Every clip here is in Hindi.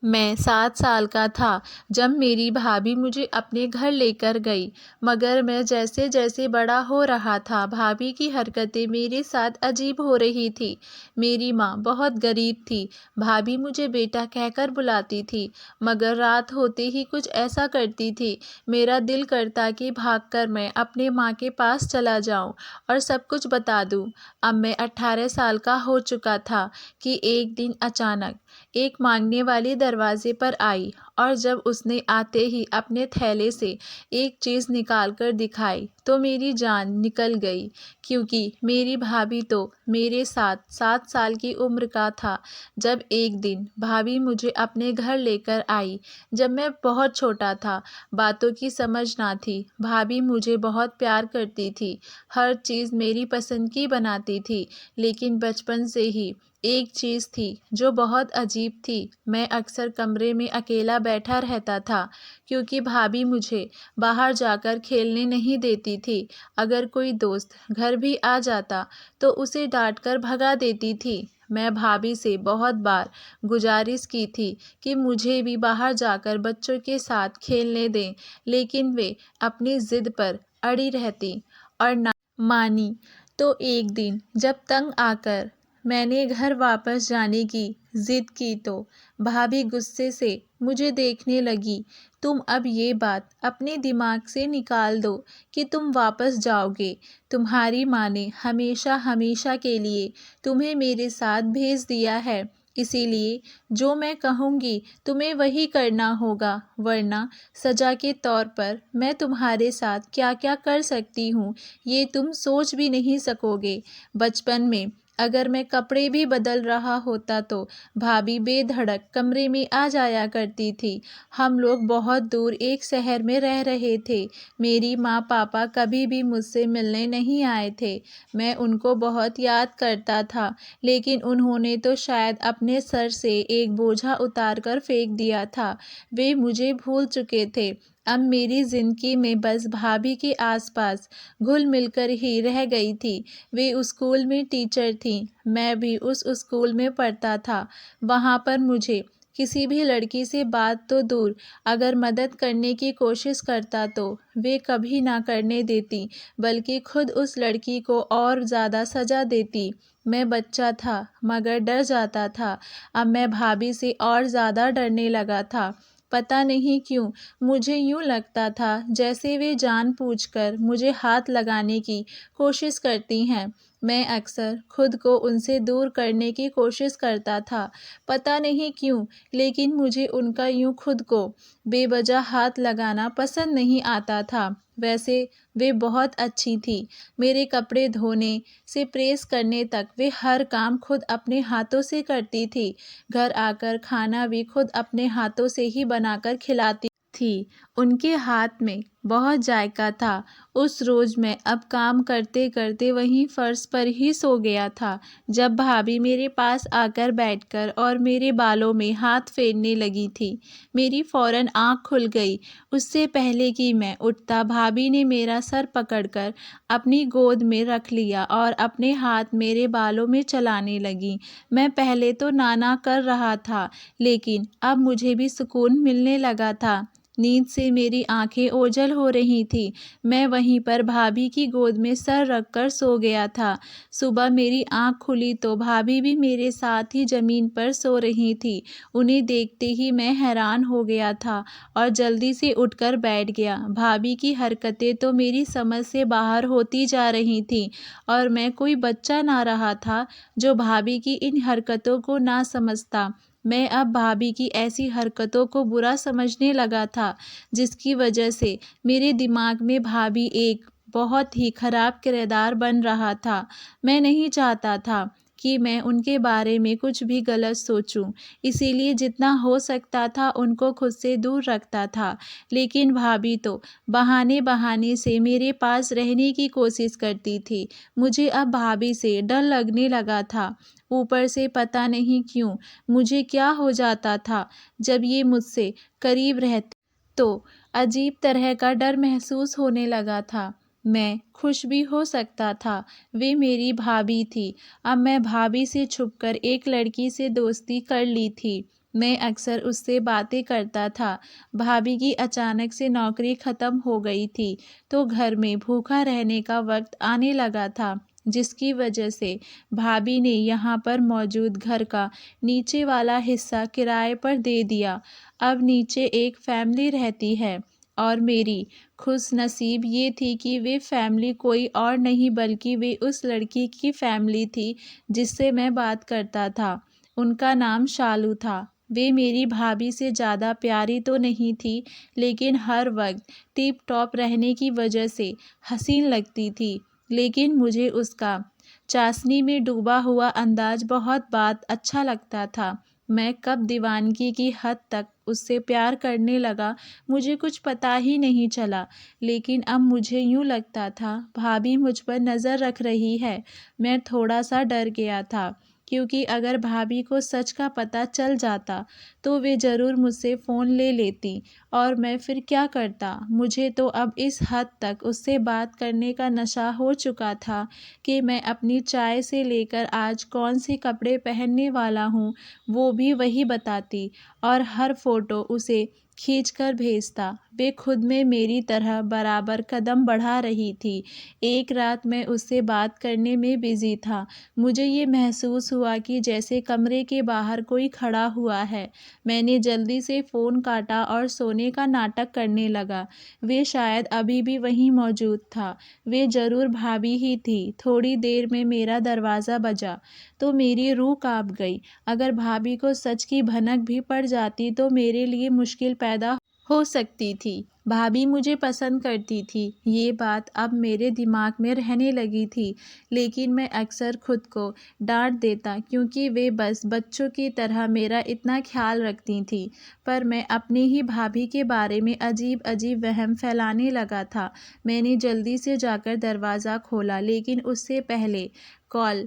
मैं 7 साल का था जब मेरी भाभी मुझे अपने घर लेकर गई, मगर मैं जैसे जैसे बड़ा हो रहा था, भाभी की हरकतें मेरे साथ अजीब हो रही थी। मेरी माँ बहुत गरीब थी। भाभी मुझे बेटा कहकर बुलाती थी, मगर रात होते ही कुछ ऐसा करती थी, मेरा दिल करता कि भागकर मैं अपने माँ के पास चला जाऊँ और सब कुछ बता दूँ। अब मैं 18 साल का हो चुका था कि एक दिन अचानक एक मांगने वाली दरवाजे पर आई, और जब उसने आते ही अपने थैले से एक चीज़ निकाल कर दिखाई तो मेरी जान निकल गई, क्योंकि मेरी भाभी तो मेरे साथ 7 साल की उम्र का था। जब एक दिन भाभी मुझे अपने घर लेकर आई, जब मैं बहुत छोटा था, बातों की समझ ना थी, भाभी मुझे बहुत प्यार करती थी, हर चीज़ मेरी पसंद की बनाती थी। लेकिन बचपन से ही एक चीज़ थी जो बहुत अजीब थी। मैं अक्सर कमरे में अकेला बैठा रहता था, क्योंकि भाभी मुझे बाहर जाकर खेलने नहीं देती थी। अगर कोई दोस्त घर भी आ जाता तो उसे डांट कर भगा देती थी। मैं भाभी से बहुत बार गुजारिश की थी कि मुझे भी बाहर जाकर बच्चों के साथ खेलने दें, लेकिन वे अपनी ज़िद पर अड़ी रहती और ना मानी। तो एक दिन जब तंग आकर मैंने घर वापस जाने की ज़िद की तो भाभी गुस्से से मुझे देखने लगी। तुम अब ये बात अपने दिमाग से निकाल दो कि तुम वापस जाओगे। तुम्हारी माँ ने हमेशा हमेशा के लिए तुम्हें मेरे साथ भेज दिया है, इसीलिए जो मैं कहूँगी तुम्हें वही करना होगा, वरना सज़ा के तौर पर मैं तुम्हारे साथ क्या क्या कर सकती हूँ ये तुम सोच भी नहीं सकोगे। बचपन में अगर मैं कपड़े भी बदल रहा होता तो भाभी बेधड़क कमरे में आ जाया करती थी। हम लोग बहुत दूर एक शहर में रह रहे थे। मेरी माँ पापा कभी भी मुझसे मिलने नहीं आए थे। मैं उनको बहुत याद करता था, लेकिन उन्होंने तो शायद अपने सर से एक बोझा उतार कर फेंक दिया था। वे मुझे भूल चुके थे। अब मेरी ज़िंदगी में बस भाभी के आसपास घुल मिलकर ही रह गई थी। वे उस स्कूल में टीचर थीं, मैं भी उस स्कूल में पढ़ता था। वहाँ पर मुझे किसी भी लड़की से बात तो दूर, अगर मदद करने की कोशिश करता तो वे कभी ना करने देती, बल्कि खुद उस लड़की को और ज़्यादा सज़ा देती। मैं बच्चा था मगर डर जाता था। अब मैं भाभी से और ज़्यादा डरने लगा था। पता नहीं क्यों मुझे यूँ लगता था जैसे वे जानबूझकर मुझे हाथ लगाने की कोशिश करती हैं। मैं अक्सर खुद को उनसे दूर करने की कोशिश करता था। पता नहीं क्यों, लेकिन मुझे उनका यूँ खुद को बेवजह हाथ लगाना पसंद नहीं आता था। वैसे वे बहुत अच्छी थी। मेरे कपड़े धोने से प्रेस करने तक वे हर काम खुद अपने हाथों से करती थी। घर आकर खाना भी खुद अपने हाथों से ही बनाकर खिलाती थी। उनके हाथ में बहुत जायका था। उस रोज़ मैं अब काम करते करते वहीं फर्श पर ही सो गया था, जब भाभी मेरे पास आकर बैठकर और मेरे बालों में हाथ फेरने लगी थी। मेरी फ़ौरन आँख खुल गई। उससे पहले कि मैं उठता, भाभी ने मेरा सर पकड़कर अपनी गोद में रख लिया और अपने हाथ मेरे बालों में चलाने लगी। मैं पहले तो ना कर रहा था, लेकिन अब मुझे भी सुकून मिलने लगा था। नींद से मेरी आंखें ओझल हो रही थी। मैं वहीं पर भाभी की गोद में सर रखकर सो गया था। सुबह मेरी आंख खुली तो भाभी भी मेरे साथ ही ज़मीन पर सो रही थी। उन्हें देखते ही मैं हैरान हो गया था और जल्दी से उठकर बैठ गया। भाभी की हरकतें तो मेरी समझ से बाहर होती जा रही थीं, और मैं कोई बच्चा ना रहा था जो भाभी की इन हरकतों को ना समझता। मैं अब भाभी की ऐसी हरकतों को बुरा समझने लगा था, जिसकी वजह से मेरे दिमाग में भाभी एक बहुत ही खराब किरदार बन रहा था। मैं नहीं चाहता था कि मैं उनके बारे में कुछ भी गलत सोचूं, इसीलिए जितना हो सकता था उनको खुद से दूर रखता था। लेकिन भाभी तो बहाने बहाने से मेरे पास रहने की कोशिश करती थी। मुझे अब भाभी से डर लगने लगा था। ऊपर से पता नहीं क्यों मुझे क्या हो जाता था, जब ये मुझसे करीब रहते तो अजीब तरह का डर महसूस होने लगा था। मैं खुश भी हो सकता था, वे मेरी भाभी थी। अब मैं भाभी से छुपकर एक लड़की से दोस्ती कर ली थी। मैं अक्सर उससे बातें करता था। भाभी की अचानक से नौकरी ख़त्म हो गई थी, तो घर में भूखा रहने का वक़्त आने लगा था, जिसकी वजह से भाभी ने यहाँ पर मौजूद घर का नीचे वाला हिस्सा किराए पर दे दिया। अब नीचे एक फ़ैमिली रहती है और मेरी खुशनसीब ये थी कि वे फ़ैमिली कोई और नहीं बल्कि वे उस लड़की की फ़ैमिली थी जिससे मैं बात करता था। उनका नाम शालू था। वे मेरी भाभी से ज़्यादा प्यारी तो नहीं थी, लेकिन हर वक्त टिप टॉप रहने की वजह से हसीन लगती थी। लेकिन मुझे उसका चाशनी में डूबा हुआ अंदाज बहुत बात अच्छा लगता था। मैं कब दीवानगी की हद तक उससे प्यार करने लगा, मुझे कुछ पता ही नहीं चला। लेकिन अब मुझे यूँ लगता था भाभी मुझ पर नज़र रख रही है। मैं थोड़ा सा डर गया था, क्योंकि अगर भाभी को सच का पता चल जाता तो वे ज़रूर मुझसे फ़ोन ले लेती और मैं फिर क्या करता। मुझे तो अब इस हद तक उससे बात करने का नशा हो चुका था कि मैं अपनी चाय से लेकर आज कौन से कपड़े पहनने वाला हूँ वो भी वही बताती और हर फ़ोटो उसे खींच कर भेजता। वे खुद में मेरी तरह बराबर कदम बढ़ा रही थी। एक रात मैं उससे बात करने में बिज़ी था। मुझे ये महसूस हुआ कि जैसे कमरे के बाहर कोई खड़ा हुआ है। मैंने जल्दी से फ़ोन काटा और सोने का नाटक करने लगा। वे शायद अभी भी वहीं मौजूद था। वे ज़रूर भाभी ही थी। थोड़ी देर में मेरा दरवाज़ा बजा तो मेरी रूह काँप गई। अगर भाभी को सच की भनक भी पड़ जाती तो मेरे लिए मुश्किल पैदा हो सकती थी। भाभी मुझे पसंद करती थी, ये बात अब मेरे दिमाग में रहने लगी थी, लेकिन मैं अक्सर खुद को डांट देता क्योंकि वे बस बच्चों की तरह मेरा इतना ख्याल रखती थी। पर मैं अपनी ही भाभी के बारे में अजीब अजीब वहम फैलाने लगा था। मैंने जल्दी से जाकर दरवाज़ा खोला, लेकिन उससे पहले कॉल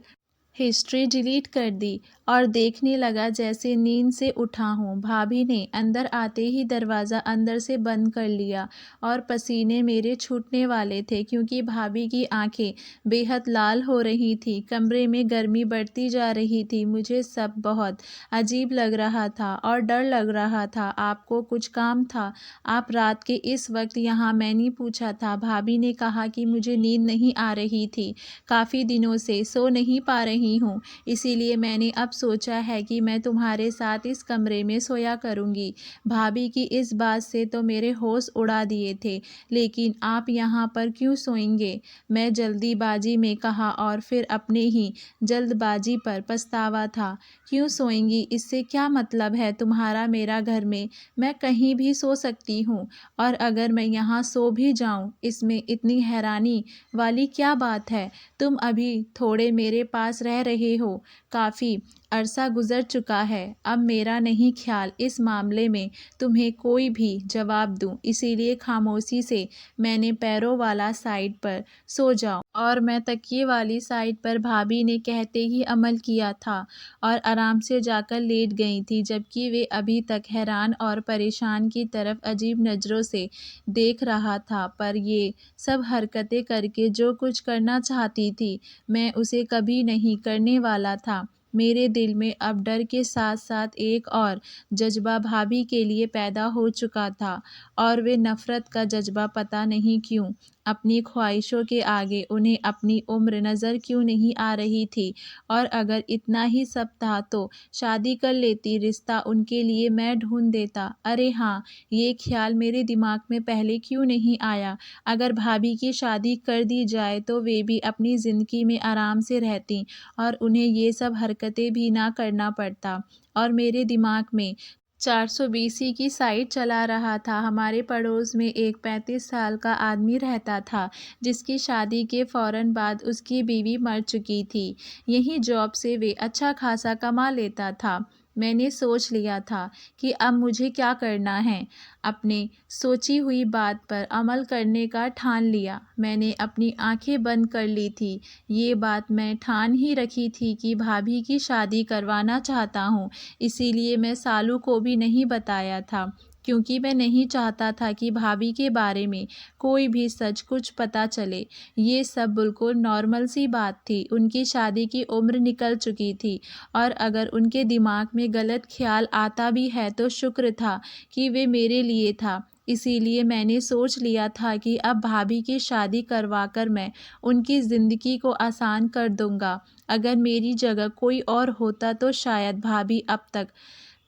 हिस्ट्री डिलीट कर दी और देखने लगा जैसे नींद से उठा हूँ। भाभी ने अंदर आते ही दरवाज़ा अंदर से बंद कर लिया और पसीने मेरे छूटने वाले थे, क्योंकि भाभी की आंखें बेहद लाल हो रही थी। कमरे में गर्मी बढ़ती जा रही थी। मुझे सब बहुत अजीब लग रहा था और डर लग रहा था। आपको कुछ काम था? आप रात के इस वक्त यहाँ? मैंने पूछा था। भाभी ने कहा कि मुझे नींद नहीं आ रही थी, काफ़ी दिनों से सो नहीं पा रही हूँ, इसीलिए मैंने अब सोचा है कि मैं तुम्हारे साथ इस कमरे में सोया करूँगी। भाभी की इस बात से तो मेरे होश उड़ा दिए थे। लेकिन आप यहाँ पर क्यों सोएंगे? मैं जल्दीबाजी में कहा और फिर अपने ही जल्दबाजी पर पछतावा था। क्यों सोएंगी? इससे क्या मतलब है तुम्हारा मेरा घर में? मैं कहीं भी सो सकती हूँ, और अगर मैं यहाँ सो भी जाऊँ, इसमें इतनी हैरानी वाली क्या बात है? तुम अभी थोड़े मेरे पास रह रहे हो। काफ़ी अरसा गुज़र चुका है। अब मेरा नहीं ख्याल इस मामले में तुम्हें कोई भी जवाब दूँ, इसीलिए खामोशी से मैंने पैरों वाला साइड पर सो जाओ, और मैं तकिए वाली साइड पर भाभी ने कहते ही अमल किया था और आराम से जाकर लेट गई थी, जबकि वे अभी तक हैरान और परेशान की तरफ अजीब नज़रों से देख रहा था। पर ये सब हरकतें करके जो कुछ करना चाहती थी, मैं उसे कभी नहीं करने वाला था। मेरे दिल में अब डर के साथ साथ एक और जज्बा भाभी के लिए पैदा हो चुका था, और वे नफ़रत का जज्बा। पता नहीं क्यों अपनी ख्वाहिशों के आगे उन्हें अपनी उम्र नज़र क्यों नहीं आ रही थी। और अगर इतना ही सब था तो शादी कर लेती, रिश्ता उनके लिए मैं ढूंढ देता। अरे हाँ, ये ख्याल मेरे दिमाग में पहले क्यों नहीं आया? अगर भाभी की शादी कर दी जाए तो वे भी अपनी ज़िंदगी में आराम से रहतीं और उन्हें ये सब हरकतें भी ना करना पड़ता। और मेरे दिमाग में 420 की साइट चला रहा था। हमारे पड़ोस में एक 35 साल का आदमी रहता था, जिसकी शादी के फ़ौरन बाद उसकी बीवी मर चुकी थी। यही जॉब से वे अच्छा खासा कमा लेता था। मैंने सोच लिया था कि अब मुझे क्या करना है। अपने सोची हुई बात पर अमल करने का ठान लिया। मैंने अपनी आंखें बंद कर ली थी। ये बात मैं ठान ही रखी थी कि भाभी की शादी करवाना चाहता हूँ, इसीलिए मैं सालू को भी नहीं बताया था, क्योंकि मैं नहीं चाहता था कि भाभी के बारे में कोई भी सच कुछ पता चले। ये सब बिल्कुल नॉर्मल सी बात थी। उनकी शादी की उम्र निकल चुकी थी और अगर उनके दिमाग में गलत ख्याल आता भी है तो शुक्र था कि वे मेरे लिए था। इसीलिए मैंने सोच लिया था कि अब भाभी की शादी करवाकर मैं उनकी ज़िंदगी को आसान कर दूँगा। अगर मेरी जगह कोई और होता तो शायद भाभी अब तक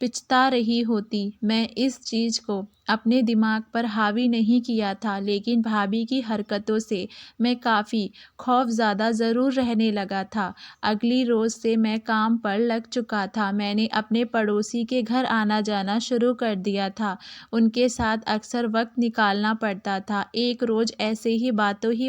पिछता रही होती। मैं इस चीज़ को अपने दिमाग पर हावी नहीं किया था, लेकिन भाभी की हरकतों से मैं काफ़ी खौफ़ज़दा ज़रूर रहने लगा था। अगली रोज़ से मैं काम पर लग चुका था। मैंने अपने पड़ोसी के घर आना-जाना शुरू कर दिया था। उनके साथ अक्सर वक़्त निकालना पड़ता था। एक रोज़ ऐसे ही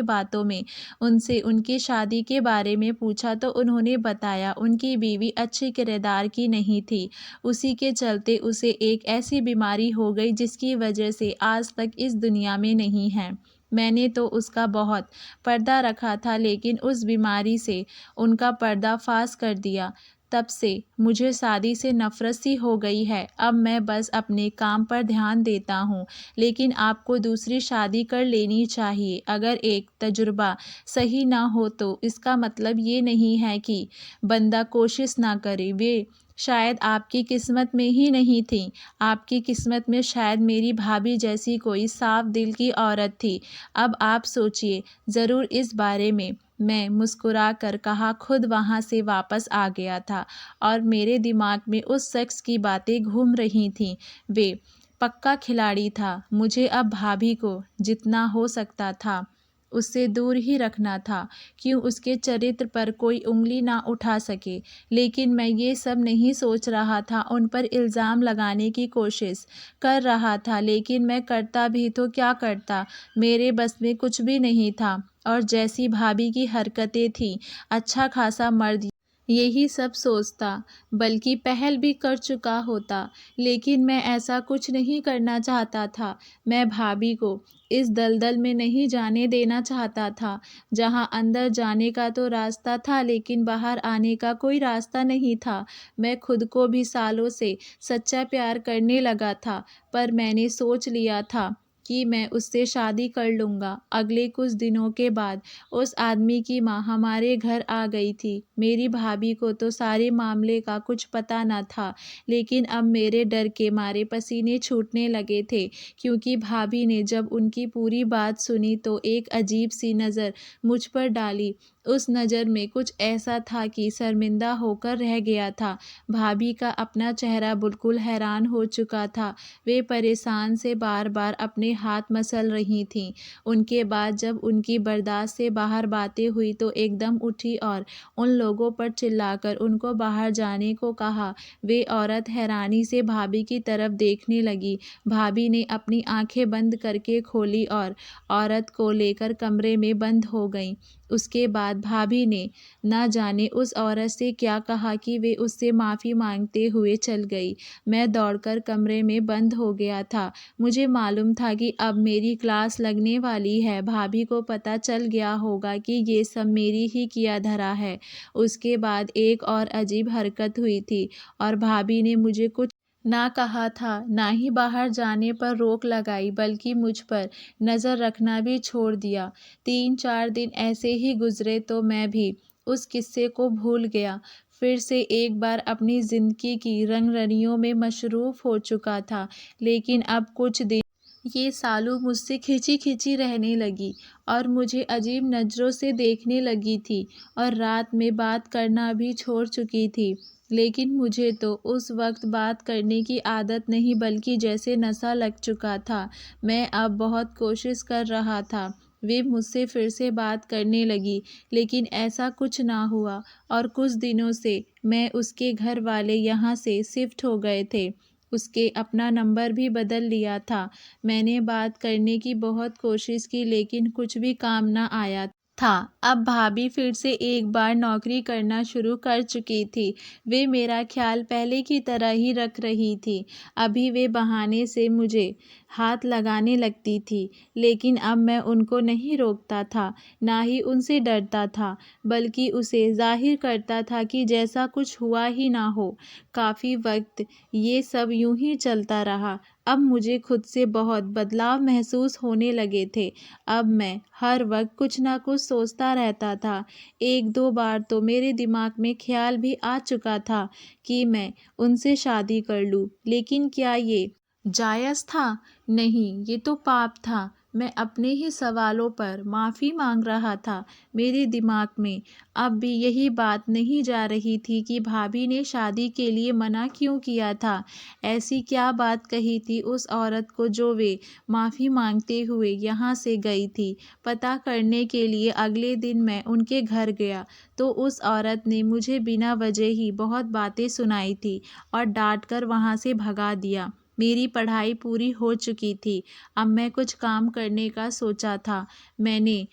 बातों में उनसे उनकी शादी के बारे में पूछा तो उन्होंने बताया उनकी बीवी अच्छी किरदार की नहीं थी। उसी के चलते उसे एक ऐसी बीमारी हो गई जिसकी वजह से आज तक इस दुनिया में नहीं है। मैंने तो उसका बहुत पर्दा रखा था, लेकिन उस बीमारी से उनका पर्दाफ़ाश कर दिया। तब से मुझे शादी से नफ़रत सी हो गई है। अब मैं बस अपने काम पर ध्यान देता हूँ। लेकिन आपको दूसरी शादी कर लेनी चाहिए। अगर एक तजुर्बा सही ना हो तो इसका मतलब ये नहीं है कि बंदा कोशिश ना करे। वे शायद आपकी किस्मत में ही नहीं थी। आपकी किस्मत में शायद मेरी भाभी जैसी कोई साफ दिल की औरत थी। अब आप सोचिए ज़रूर इस बारे में। मैं मुस्कुरा कर कहा। खुद वहाँ से वापस आ गया था और मेरे दिमाग में उस शख्स की बातें घूम रही थीं। वे पक्का खिलाड़ी था। मुझे अब भाभी को जितना हो सकता था उससे दूर ही रखना था। क्यों उसके चरित्र पर कोई उँगली ना उठा सके। लेकिन मैं ये सब नहीं सोच रहा था, उन पर इल्ज़ाम लगाने की कोशिश कर रहा था। लेकिन मैं करता भी तो क्या करता, मेरे बस में कुछ भी नहीं था। और जैसी भाभी की हरकतें थीं, अच्छा खासा मर्द यही सब सोचता, बल्कि पहल भी कर चुका होता। लेकिन मैं ऐसा कुछ नहीं करना चाहता था। मैं भाभी को इस दलदल में नहीं जाने देना चाहता था, जहाँ अंदर जाने का तो रास्ता था लेकिन बाहर आने का कोई रास्ता नहीं था। मैं खुद को भी सालों से सच्चा प्यार करने लगा था, पर मैंने सोच लिया था कि मैं उससे शादी कर लूँगा। अगले कुछ दिनों के बाद उस आदमी की माँ हमारे घर आ गई थी। मेरी भाभी को तो सारे मामले का कुछ पता न था, लेकिन अब मेरे डर के मारे पसीने छूटने लगे थे, क्योंकि भाभी ने जब उनकी पूरी बात सुनी तो एक अजीब सी नज़र मुझ पर डाली। उस नज़र में कुछ ऐसा था कि शर्मिंदा होकर रह गया था। भाभी का अपना चेहरा बिल्कुल हैरान हो चुका था। वे परेशान से बार-बार अपने हाथ मसल रही थीं। उनके बाद जब उनकी बर्दाश्त से बाहर बातें हुई तो एकदम उठी और उन लोगों पर चिल्लाकर उनको बाहर जाने को कहा। वे औरत हैरानी से भाभी की तरफ देखने लगी। भाभी ने अपनी आंखें बंद करके खोली और औरत को लेकर कमरे में बंद हो गईं। उसके बाद भाभी ने न जाने उस औरत से क्या कहा कि वे उससे माफ़ी मांगते हुए चल गई। मैं दौड़कर कमरे में बंद हो गया था। मुझे मालूम था कि अब मेरी क्लास लगने वाली है। भाभी को पता चल गया होगा कि ये सब मेरी ही किया धरा है। उसके बाद एक और अजीब हरकत हुई थी और भाभी ने मुझे कुछ ना कहा था, ना ही बाहर जाने पर रोक लगाई, बल्कि मुझ पर नज़र रखना भी छोड़ दिया। 3-4 दिन ऐसे ही गुज़रे तो मैं भी उस किस्से को भूल गया। फिर से एक बार अपनी ज़िंदगी की रंगरलियों में मशरूफ़ हो चुका था। लेकिन अब कुछ दिन ये सालू मुझसे खिंची-खिंची रहने लगी और मुझे अजीब नज़रों से देखने लगी थी और रात में बात करना भी छोड़ चुकी थी। लेकिन मुझे तो उस वक़्त बात करने की आदत नहीं, बल्कि जैसे नशा लग चुका था। मैं अब बहुत कोशिश कर रहा था। वे मुझसे फिर से बात करने लगी, लेकिन ऐसा कुछ ना हुआ और कुछ दिनों से मैं उसके घर वाले यहाँ से शिफ्ट हो गए थे। उसके अपना नंबर भी बदल लिया था। मैंने बात करने की बहुत कोशिश की, लेकिन कुछ भी काम ना आया। था। अब भाभी फिर से एक बार नौकरी करना शुरू कर चुकी थी। वे मेरा ख्याल पहले की तरह ही रख रही थी। अभी वे बहाने से मुझे हाथ लगाने लगती थी, लेकिन अब मैं उनको नहीं रोकता था, ना ही उनसे डरता था, बल्कि उसे ज़ाहिर करता था कि जैसा कुछ हुआ ही ना हो। काफ़ी वक्त ये सब यूं ही चलता रहा। अब मुझे खुद से बहुत बदलाव महसूस होने लगे थे। अब मैं हर वक्त कुछ ना कुछ सोचता रहता था। एक दो बार तो मेरे दिमाग में ख्याल भी आ चुका था कि मैं उनसे शादी कर लूं, लेकिन क्या ये जायज़ था? नहीं, ये तो पाप था। मैं अपने ही सवालों पर माफ़ी मांग रहा था। मेरे दिमाग में अब भी यही बात नहीं जा रही थी कि भाभी ने शादी के लिए मना क्यों किया था। ऐसी क्या बात कही थी उस औरत को जो वे माफ़ी मांगते हुए यहाँ से गई थी। पता करने के लिए अगले दिन मैं उनके घर गया, तो उस औरत ने मुझे बिना वजह ही बहुत बातें सुनाई थी और डांट कर वहाँ से भगा दिया। मेरी पढ़ाई पूरी हो चुकी थी। अब मैं कुछ काम करने का सोचा था। मैंने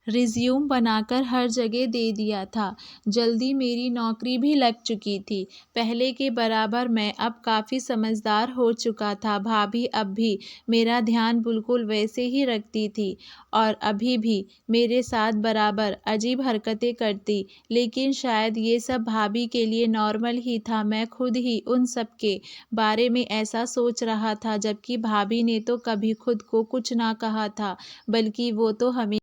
रिज्यूम बनाकर हर जगह दे दिया था। जल्दी मेरी नौकरी भी लग चुकी थी। पहले के बराबर मैं अब काफ़ी समझदार हो चुका था। भाभी अब भी मेरा ध्यान बिल्कुल वैसे ही रखती थी और अभी भी मेरे साथ बराबर अजीब हरकतें करती, लेकिन शायद ये सब भाभी के लिए नॉर्मल ही था। मैं खुद ही उन सब के बारे में ऐसा सोच रहा था, जबकि भाभी ने तो कभी खुद को कुछ ना कहा था, बल्कि वो तो हमें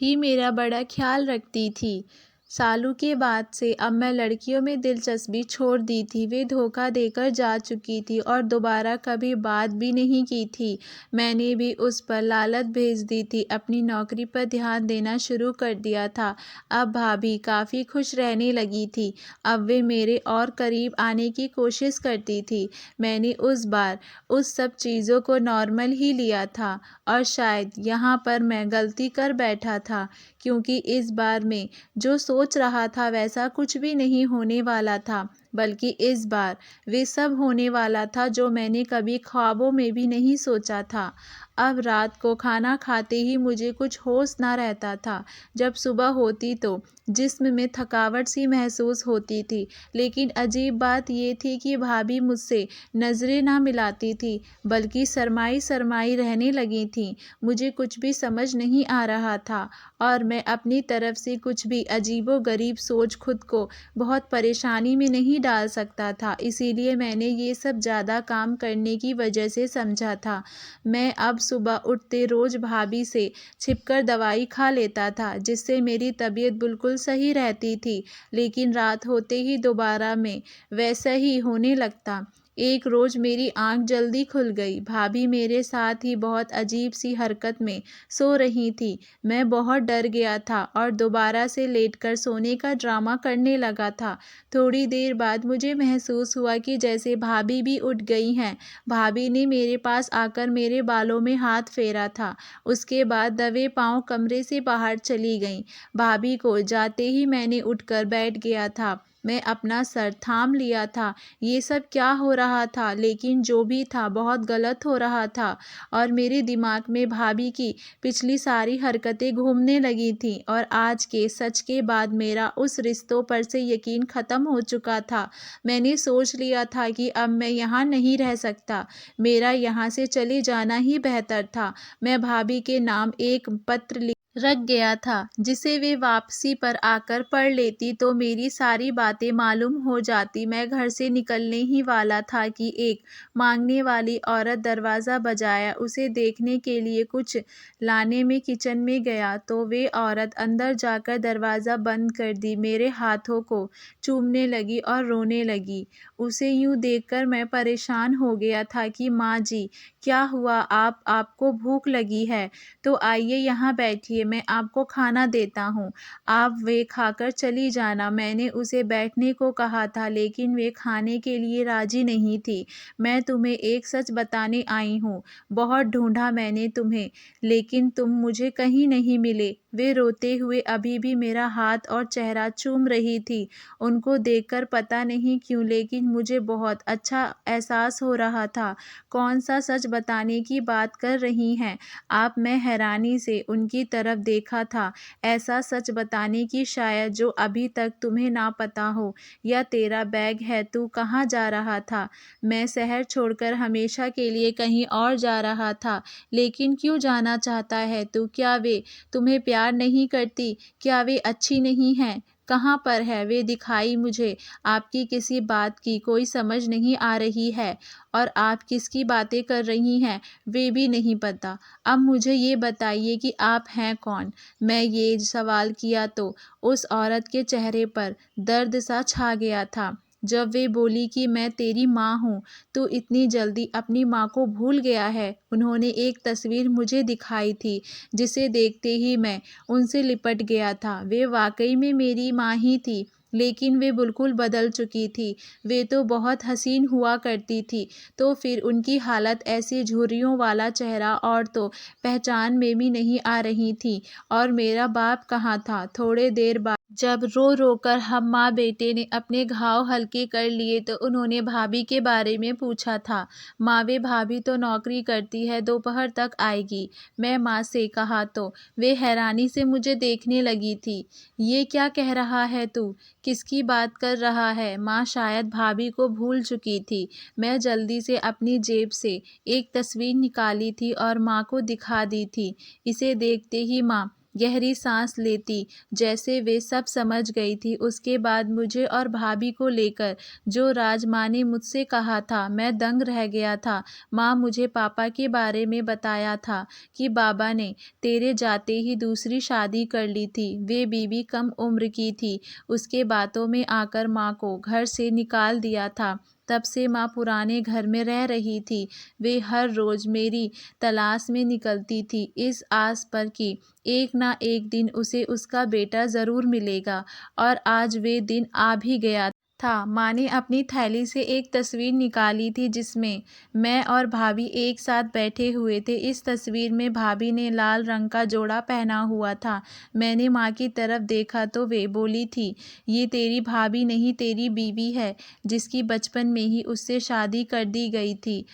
ही मेरा बड़ा ख्याल रखती थी। सालों के बाद से अब मैं लड़कियों में दिलचस्पी छोड़ दी थी। वे धोखा देकर जा चुकी थी और दोबारा कभी बात भी नहीं की थी। मैंने भी उस पर लालच भेज दी थी, अपनी नौकरी पर ध्यान देना शुरू कर दिया था। अब भाभी काफ़ी खुश रहने लगी थी। अब वे मेरे और करीब आने की कोशिश करती थी। मैंने उस बार उस सब चीज़ों को नॉर्मल ही लिया था और शायद यहाँ पर मैं गलती कर बैठा था, क्योंकि इस बार मैं जो सोच रहा था वैसा कुछ भी नहीं होने वाला था, बल्कि इस बार वे सब होने वाला था जो मैंने कभी ख्वाबों में भी नहीं सोचा था। अब रात को खाना खाते ही मुझे कुछ होश ना रहता था। जब सुबह होती तो जिस्म में थकावट सी महसूस होती थी, लेकिन अजीब बात ये थी कि भाभी मुझसे नज़रें ना मिलाती थी, बल्कि शर्माई शर्माई रहने लगी थीं। मुझे कुछ भी समझ नहीं आ रहा था और मैं अपनी तरफ से कुछ भी अजीबो-गरीब सोच खुद को बहुत परेशानी में नहीं डाल सकता था, इसीलिए मैंने ये सब ज़्यादा काम करने की वजह से समझा था। मैं अब सुबह उठते रोज़ भाभी से छिपकर दवाई खा लेता था, जिससे मेरी तबीयत बिल्कुल सही रहती थी, लेकिन रात होते ही दोबारा मैं वैसा ही होने लगता। एक रोज़ मेरी आँख जल्दी खुल गई। भाभी मेरे साथ ही बहुत अजीब सी हरकत में सो रही थी। मैं बहुत डर गया था और दोबारा से लेटकर सोने का ड्रामा करने लगा था। थोड़ी देर बाद मुझे महसूस हुआ कि जैसे भाभी भी उठ गई हैं। भाभी ने मेरे पास आकर मेरे बालों में हाथ फेरा था। उसके बाद दबे पाँव कमरे से बाहर चली गईं। भाभी को जाते ही मैंने उठकर बैठ गया था। मैं अपना सर थाम लिया था। ये सब क्या हो रहा था? लेकिन जो भी था बहुत गलत हो रहा था और मेरे दिमाग में भाभी की पिछली सारी हरकतें घूमने लगी थीं और आज के सच के बाद मेरा उस रिश्तों पर से यकीन ख़त्म हो चुका था। मैंने सोच लिया था कि अब मैं यहाँ नहीं रह सकता। मेरा यहाँ से चले जाना ही बेहतर था। मैं भाभी के नाम एक पत्र रख गया था, जिसे वे वापसी पर आकर पढ़ लेती तो मेरी सारी बातें मालूम हो जाती। मैं घर से निकलने ही वाला था कि एक मांगने वाली औरत दरवाज़ा बजाया। उसे देखने के लिए कुछ लाने में किचन में गया तो वे औरत अंदर जाकर दरवाज़ा बंद कर दी, मेरे हाथों को चूमने लगी और रोने लगी। उसे यूँ देखकर मैं परेशान हो गया था कि माँ जी, क्या हुआ? आपको भूख लगी है तो आइए यहाँ बैठिए, मैं आपको खाना देता हूँ। आप वे खाकर चली जाना। मैंने उसे बैठने को कहा था, लेकिन वे खाने के लिए राज़ी नहीं थी। मैं तुम्हें एक सच बताने आई हूँ। बहुत ढूँढा मैंने तुम्हें, लेकिन तुम मुझे कहीं नहीं मिले। वे रोते हुए अभी भी मेरा हाथ और चेहरा चूम रही थी। उनको देखकर पता नहीं क्यों लेकिन मुझे बहुत अच्छा एहसास हो रहा था। कौन सा सच बताने की बात कर रही हैं आप? मैं हैरानी से उनकी तरफ देखा था। ऐसा सच बताने की शायद जो अभी तक तुम्हें ना पता हो। या तेरा बैग है, तू कहाँ जा रहा था? मैं शहर छोड़कर हमेशा के लिए कहीं और जा रहा था। लेकिन क्यों जाना चाहता है तू? क्या वे तुम्हें प्यार नहीं करती? क्या वे अच्छी नहीं हैं? कहाँ पर है वे? दिखाई मुझे। आपकी किसी बात की कोई समझ नहीं आ रही है और आप किसकी बातें कर रही हैं वे भी नहीं पता। अब मुझे ये बताइए कि आप हैं कौन? मैं ये सवाल किया तो उस औरत के चेहरे पर दर्द सा छा गया था। जब वे बोली कि मैं तेरी माँ हूँ, तो इतनी जल्दी अपनी माँ को भूल गया है? उन्होंने एक तस्वीर मुझे दिखाई थी, जिसे देखते ही मैं उनसे लिपट गया था। वे वाकई में मेरी माँ ही थी, लेकिन वे बिल्कुल बदल चुकी थी। वे तो बहुत हसीन हुआ करती थी, तो फिर उनकी हालत ऐसी, झुर्रियों वाला चेहरा, और तो पहचान में भी नहीं आ रही थी। और मेरा बाप कहाँ था? थोड़े देर बाद जब रो रो कर हम माँ बेटे ने अपने घाव हल्के कर लिए तो उन्होंने भाभी के बारे में पूछा था। माँ, वे भाभी तो नौकरी करती है, दोपहर तक आएगी। मैं माँ से कहा तो वे हैरानी से मुझे देखने लगी थी। ये क्या कह रहा है तू? किसकी बात कर रहा है? माँ शायद भाभी को भूल चुकी थी। मैं जल्दी से अपनी जेब से एक तस्वीर निकाली थी और माँ को दिखा दी थी। इसे देखते ही माँ गहरी सांस लेती, जैसे वे सब समझ गई थी। उसके बाद मुझे और भाभी को लेकर जो राज माँ ने मुझसे कहा था, मैं दंग रह गया था। माँ मुझे पापा के बारे में बताया था कि बाबा ने तेरे जाते ही दूसरी शादी कर ली थी। वे बीवी कम उम्र की थी। उसके बातों में आकर माँ को घर से निकाल दिया था। तब से माँ पुराने घर में रह रही थी। वे हर रोज़ मेरी तलाश में निकलती थी, इस आस पर कि एक ना एक दिन उसे उसका बेटा ज़रूर मिलेगा। और आज वे दिन आ भी गया था। माँ ने अपनी थैली से एक तस्वीर निकाली थी जिसमें मैं और भाभी एक साथ बैठे हुए थे। इस तस्वीर में भाभी ने लाल रंग का जोड़ा पहना हुआ था। मैंने माँ की तरफ देखा तो वे बोली थी, ये तेरी भाभी नहीं, तेरी बीवी है, जिसकी बचपन में ही उससे शादी कर दी गई थी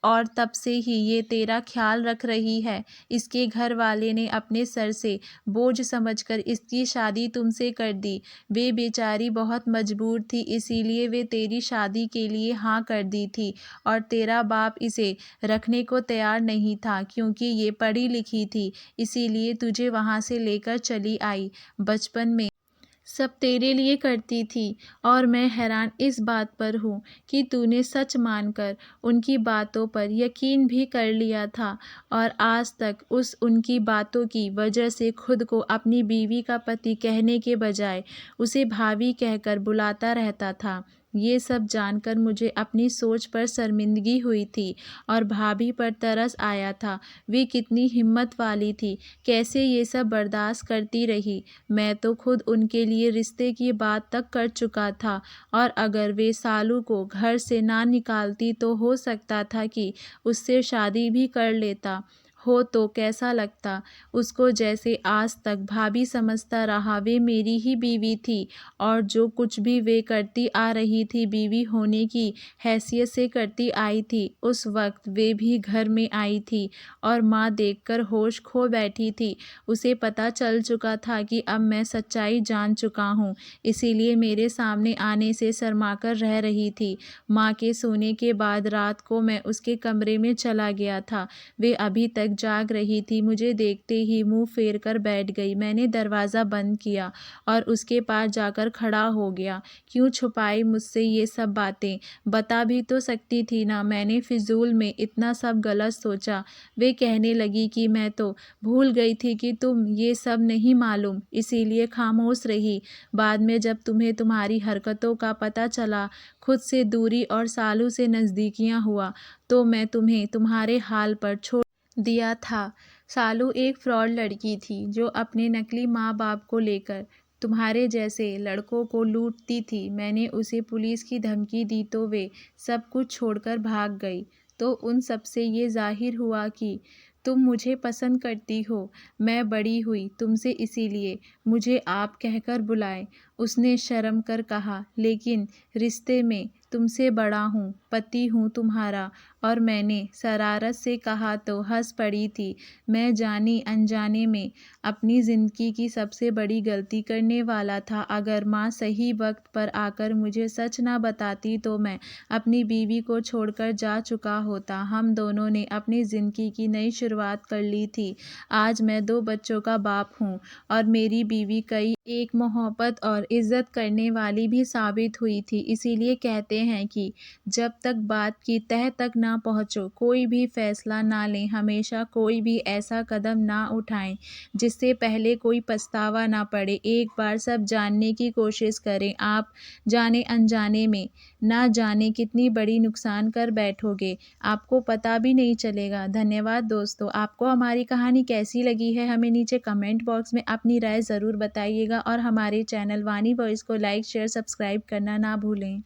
और तब से ही ये तेरा ख्याल रख रही है। इसके घर वाले ने अपने सर से बोझ समझकर इसकी शादी तुमसे कर दी। वे बेचारी बहुत मजबूर थी, इसीलिए वे तेरी शादी के लिए हाँ कर दी थी। और तेरा बाप इसे रखने को तैयार नहीं था, क्योंकि ये पढ़ी लिखी थी, इसीलिए तुझे वहाँ से लेकर चली आई। बचपन में सब तेरे लिए करती थी और मैं हैरान इस बात पर हूँ कि तूने सच मानकर उनकी बातों पर यकीन भी कर लिया था और आज तक उनकी बातों की वजह से खुद को अपनी बीवी का पति कहने के बजाय उसे भाभी कहकर बुलाता रहता था। ये सब जानकर मुझे अपनी सोच पर शर्मिंदगी हुई थी और भाभी पर तरस आया था। वे कितनी हिम्मत वाली थी, कैसे ये सब बर्दाश्त करती रही। मैं तो खुद उनके लिए रिश्ते की बात तक कर चुका था और अगर वे सालू को घर से ना निकालती तो हो सकता था कि उससे शादी भी कर लेता। हो तो कैसा लगता उसको? जैसे आज तक भाभी समझता रहा वे मेरी ही बीवी थी और जो कुछ भी वे करती आ रही थी बीवी होने की हैसियत से करती आई थी। उस वक्त वे भी घर में आई थी और माँ देखकर होश खो बैठी थी। उसे पता चल चुका था कि अब मैं सच्चाई जान चुका हूँ, इसीलिए मेरे सामने आने से शर्माकर रह रही थी। माँ के सोने के बाद रात को मैं उसके कमरे में चला गया था। वे अभी तक जाग रही थी। मुझे देखते ही मुंह फेर कर बैठ गई। मैंने दरवाज़ा बंद किया और उसके पास जाकर खड़ा हो गया। क्यों छुपाई मुझसे ये सब बातें? बता भी तो सकती थी ना। मैंने फिजूल में इतना सब गलत सोचा। वे कहने लगी कि मैं तो भूल गई थी कि तुम ये सब नहीं मालूम, इसीलिए खामोश रही। बाद में जब तुम्हें तुम्हारी हरकतों का पता चला, खुद से दूरी और सालू से नज़दीकियाँ हुआ, तो मैं तुम्हें तुम्हारे हाल पर छोड़ दिया था। सालू एक फ्रॉड लड़की थी जो अपने नकली माँ बाप को लेकर तुम्हारे जैसे लड़कों को लूटती थी। मैंने उसे पुलिस की धमकी दी तो वे सब कुछ छोड़कर भाग गई। तो उन सब से ये जाहिर हुआ कि तुम मुझे पसंद करती हो, मैं बड़ी हुई तुमसे इसीलिए मुझे आप कहकर बुलाए। उसने शर्म कर कहा, लेकिन रिश्ते में तुमसे बड़ा हूँ, पति हूँ तुम्हारा। और मैंने शरारत से कहा तो हंस पड़ी थी। मैं जाने अनजाने में अपनी ज़िंदगी की सबसे बड़ी गलती करने वाला था। अगर माँ सही वक्त पर आकर मुझे सच ना बताती तो मैं अपनी बीवी को छोड़कर जा चुका होता। हम दोनों ने अपनी ज़िंदगी की नई शुरुआत कर ली थी। आज मैं 2 बच्चों का बाप हूँ और मेरी बीवी कई एक मोहब्बत और इज़्ज़त करने वाली भी साबित हुई थी। इसीलिए कहते हैं कि जब तक बात की तह तक ना पहुँचो, कोई भी फैसला ना लें, हमेशा कोई भी ऐसा कदम ना उठाएं जिससे पहले कोई पछतावा ना पड़े। एक बार सब जानने की कोशिश करें। आप जाने अनजाने में ना जाने कितनी बड़ी नुकसान कर बैठोगे, आपको पता भी नहीं चलेगा। धन्यवाद दोस्तों। आपको हमारी कहानी कैसी लगी है हमें नीचे कमेंट बॉक्स में अपनी राय ज़रूर बताइएगा और हमारे चैनल वानी वॉइस को लाइक शेयर सब्सक्राइब करना ना भूलें।